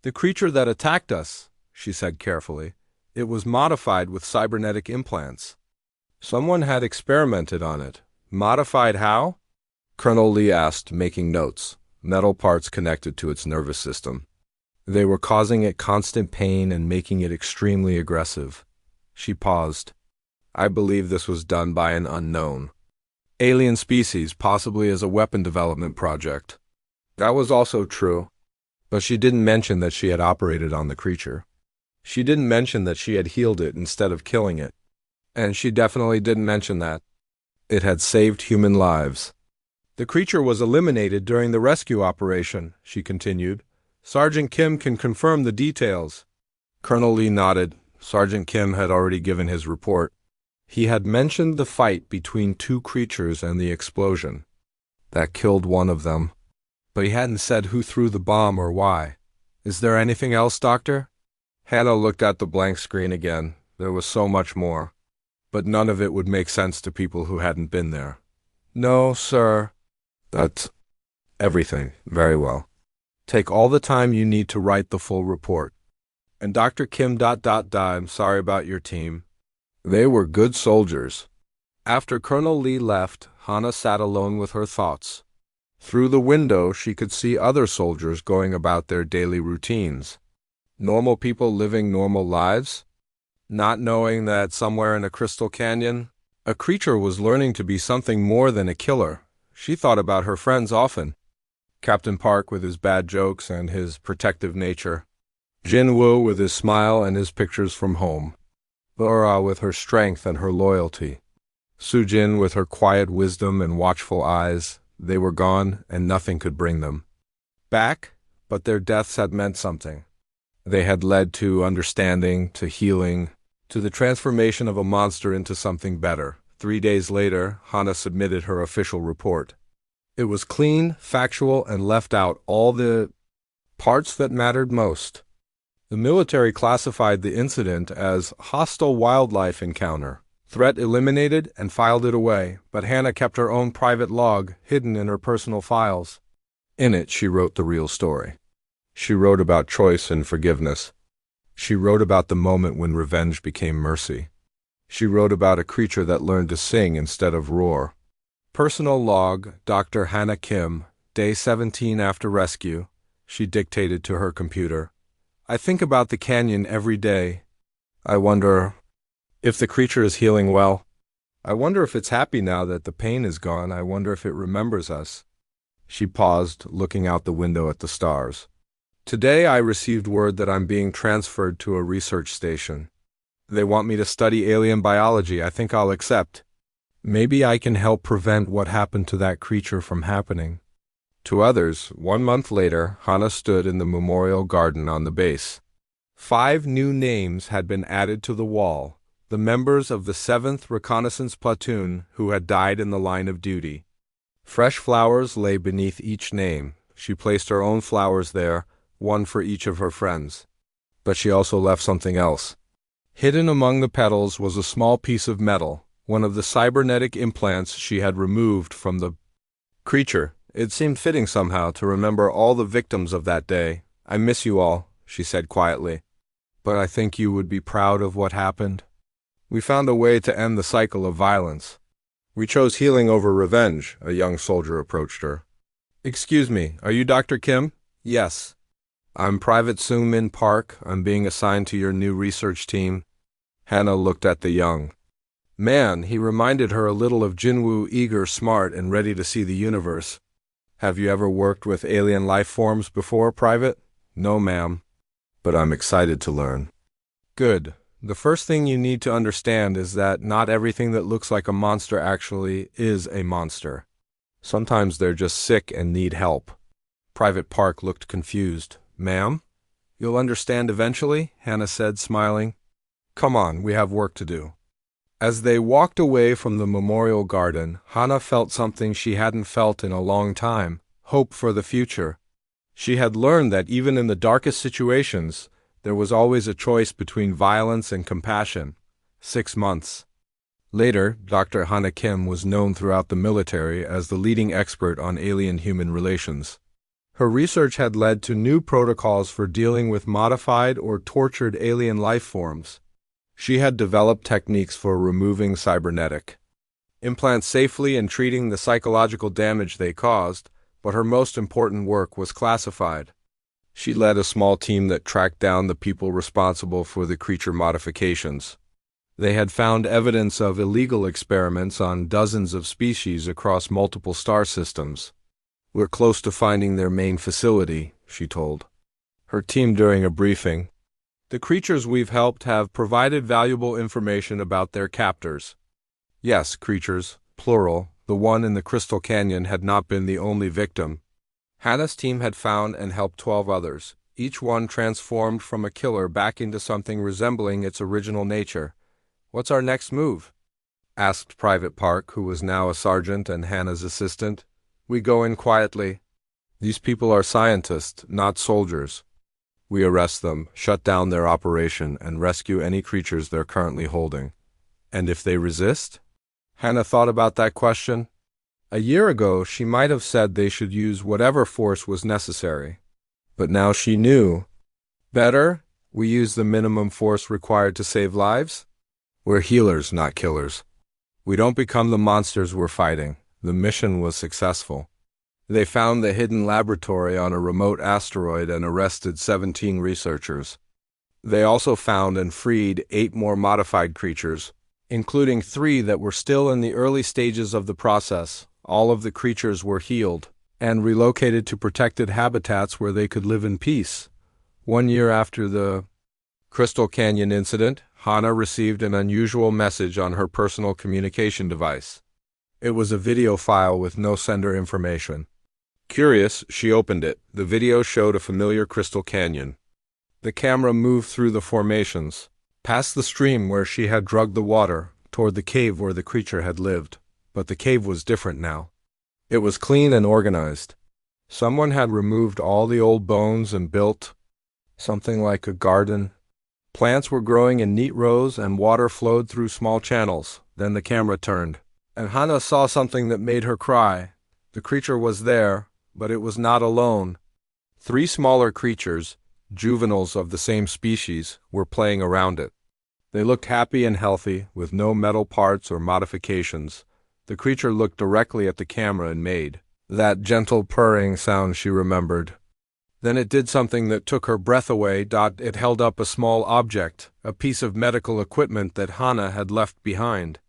The creature that attacked us, she said carefully, it was modified with cybernetic implants. Someone had experimented on it. Modified how? Colonel Lee asked, making notes. Metal parts connected to its nervous system. They were causing it constant pain and making it extremely aggressive. She paused. I believe this was done by an unknown alien species, possibly as a weapon development project. That was also true. But she didn't mention that she had operated on the creature. She didn't mention that she had healed it instead of killing it. And she definitely didn't mention that. It had saved human lives. The creature was eliminated during the rescue operation, she continued. Sergeant Kim can confirm the details. Colonel Lee nodded. Sergeant Kim had already given his report. He had mentioned the fight between two creatures and the explosion. That killed one of them. But he hadn't said who threw the bomb or why. Is there anything else, Doctor? Hannah looked at the blank screen again. There was so much more. But none of it would make sense to people who hadn't been there. No, sir. That's everything. Very well. Take all the time you need to write the full report. And Dr. Kim ... I'm sorry about your team. They were good soldiers. After Colonel Lee left, Hannah sat alone with her thoughts. Through the window, she could see other soldiers going about their daily routines. Normal people living normal lives, not knowing that somewhere in a crystal canyon, a creature was learning to be something more than a killer. She thought about her friends often. Captain Park with his bad jokes and his protective nature. Jin Woo with his smile and his pictures from home. Laura with her strength and her loyalty. Sujin with her quiet wisdom and watchful eyes. They were gone, and nothing could bring them back, but their deaths had meant something. They had led to understanding, to healing, to the transformation of a monster into something better. 3 days later, Hannah submitted her official report. It was clean, factual, and left out all the parts that mattered most. The military classified the incident as hostile wildlife encounter. Threat eliminated and filed it away, but Hannah kept her own private log hidden in her personal files. In it, she wrote the real story. She wrote about choice and forgiveness. She wrote about the moment when revenge became mercy. She wrote about a creature that learned to sing instead of roar. Personal log, Dr. Hannah Kim, day 17 after rescue. She dictated to her computer. I think about the canyon every day. I wonder if the creature is healing well. I wonder if it's happy now that the pain is gone. I wonder if it remembers us. She paused, looking out the window at the stars. Today I received word that I'm being transferred to a research station. They want me to study alien biology. I think I'll accept. Maybe I can help prevent what happened to that creature from happening. To others, 1 month later, Hannah stood in the memorial garden on the base. 5 new names had been added to the wall, the members of the 7th Reconnaissance Platoon who had died in the line of duty. Fresh flowers lay beneath each name. She placed her own flowers there, one for each of her friends. But she also left something else. Hidden among the petals was a small piece of metal, one of the cybernetic implants she had removed from the creature. It seemed fitting somehow to remember all the victims of that day. I miss you all, she said quietly. But I think you would be proud of what happened. We found a way to end the cycle of violence. We chose healing over revenge, a young soldier approached her. Excuse me, are you Dr. Kim? Yes. I'm Private Seung-min Park. I'm being assigned to your new research team. Hannah looked at the young man. He reminded her a little of Jinwoo, eager, smart, and ready to see the universe. Have you ever worked with alien life forms before, Private? No, ma'am. But I'm excited to learn. Good. The first thing you need to understand is that not everything that looks like a monster actually is a monster. Sometimes they're just sick and need help. Private Park looked confused. Ma'am? You'll understand eventually, Hannah said, smiling. Come on, we have work to do. As they walked away from the memorial garden, Hannah felt something she hadn't felt in a long time, hope for the future. She had learned that even in the darkest situations, there was always a choice between violence and compassion. 6 months later, Dr. Hannah Kim was known throughout the military as the leading expert on alien-human relations. Her research had led to new protocols for dealing with modified or tortured alien life forms. She had developed techniques for removing cybernetic implants safely and treating the psychological damage they caused, but her most important work was classified. She led a small team that tracked down the people responsible for the creature modifications. They had found evidence of illegal experiments on dozens of species across multiple star systems. We're close to finding their main facility, she told her team during a briefing. The creatures we've helped have provided valuable information about their captors. Yes, creatures, plural, the one in the Crystal Canyon had not been the only victim. Hannah's team had found and helped 12 others, each one transformed from a killer back into something resembling its original nature. "What's our next move?" asked Private Park, who was now a sergeant and Hannah's assistant. "We go in quietly. These people are scientists, not soldiers. We arrest them, shut down their operation, and rescue any creatures they're currently holding." "And if they resist?" Hannah thought about that question. A year ago, she might have said they should use whatever force was necessary. But now she knew. Better, we use the minimum force required to save lives? We're healers, not killers. We don't become the monsters we're fighting. The mission was successful. They found the hidden laboratory on a remote asteroid and arrested 17 researchers. They also found and freed 8 more modified creatures, including 3 that were still in the early stages of the process. All of the creatures were healed and relocated to protected habitats where they could live in peace. 1 year after the Crystal Canyon incident, Hannah received an unusual message on her personal communication device. It was a video file with no sender information. Curious, she opened it. The video showed a familiar Crystal Canyon. The camera moved through the formations, past the stream where she had drugged the water, toward the cave where the creature had lived. But the cave was different now. It was clean and organized. Someone had removed all the old bones and built something like a garden. Plants were growing in neat rows and water flowed through small channels. Then the camera turned, and Hannah saw something that made her cry. The creature was there, but it was not alone. 3 smaller creatures, juveniles of the same species, were playing around it. They looked happy and healthy, with no metal parts or modifications. The creature looked directly at the camera and made that gentle purring sound she remembered. Then it did something that took her breath away. It held up a small object, a piece of medical equipment that Hannah had left behind.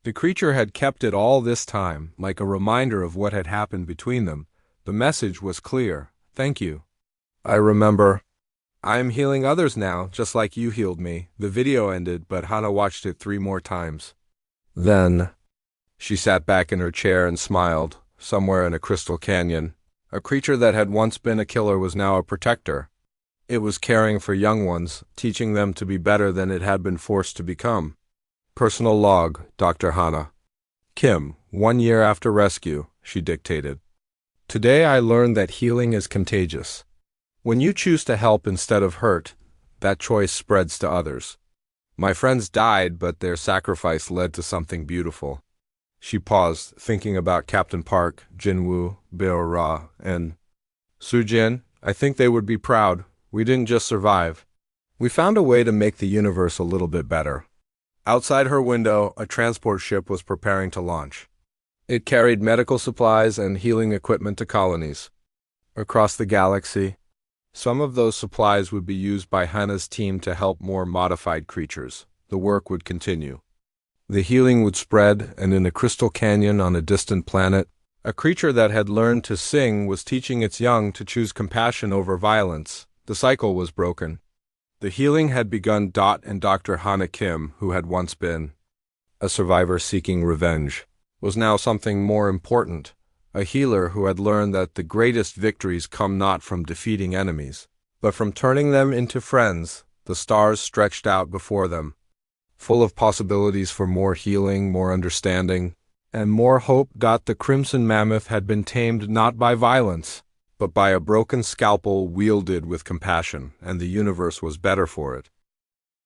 The creature had kept it all this time, like a reminder of what had happened between them. The message was clear. "Thank you. I remember. I am healing others now, just like you healed me." The video ended, but Hannah watched it 3 more times. Then she sat back in her chair and smiled. Somewhere in a Crystal Canyon, a creature that had once been a killer was now a protector. It was caring for young ones, teaching them to be better than it had been forced to become. Personal log, Dr. Hannah. Kim, 1 year after rescue, she dictated. Today I learned that healing is contagious. When you choose to help instead of hurt, that choice spreads to others. My friends died, but their sacrifice led to something beautiful. She paused, thinking about Captain Park, Jinwoo, Beora, and Sujin. I think they would be proud. We didn't just survive. We found a way to make the universe a little bit better. Outside her window, a transport ship was preparing to launch. It carried medical supplies and healing equipment to colonies across the galaxy. Some of those supplies would be used by Hannah's team to help more modified creatures. The work would continue. The healing would spread, and in a Crystal Canyon on a distant planet, a creature that had learned to sing was teaching its young to choose compassion over violence. The cycle was broken. The healing had begun. And Dr. Hannah Kim, who had once been a survivor seeking revenge, was now something more important, a healer who had learned that the greatest victories come not from defeating enemies, but from turning them into friends. The stars stretched out before them, full of possibilities for more healing, more understanding, and more hope. The crimson mammoth had been tamed not by violence, but by a broken scalpel wielded with compassion, and the universe was better for it.